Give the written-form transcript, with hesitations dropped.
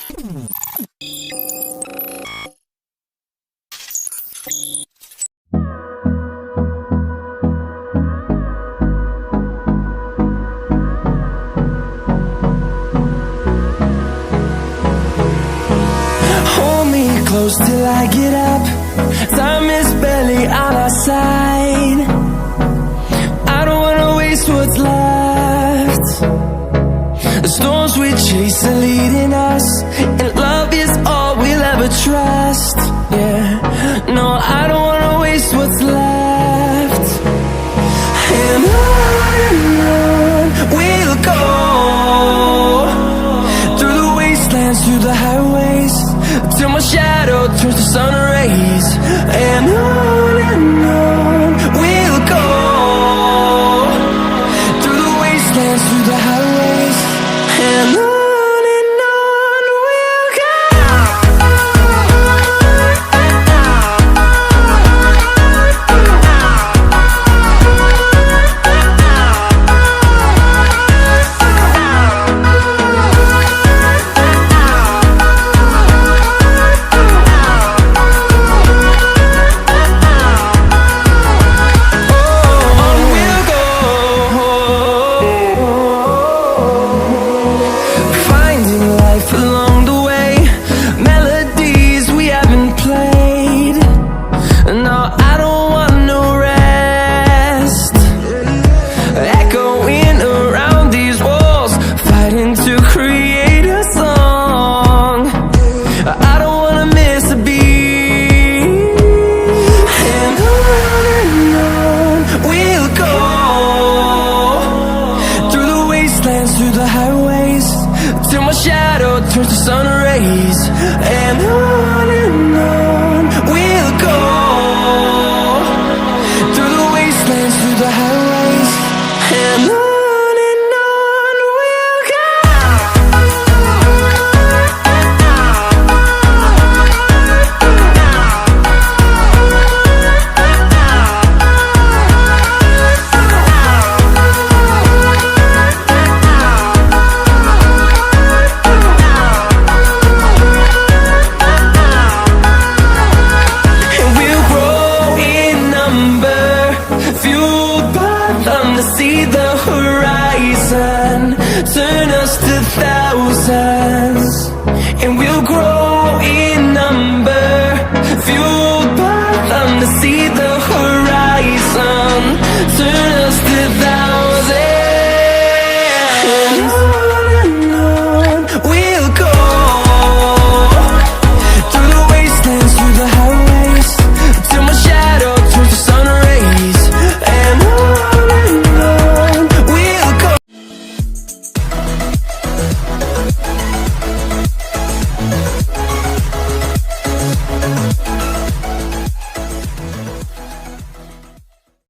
Hold me close till I get up. Time is barely on our side. I don't wanna waste what's left. The storms we chase are leading us, and love is all we'll ever trust. Yeah, no, I don't wanna waste what's left. And on we'll go, through the wastelands, through the highways, till my shadow turns to sun rays. And on we'll go, through the wastelands, through the highways, and on we'll go. Through the highways, till my shadow turns to sun rays. And on we'll go, through the wastelands, through the highways, and on we'll go. See the horizon, turn us to thousands.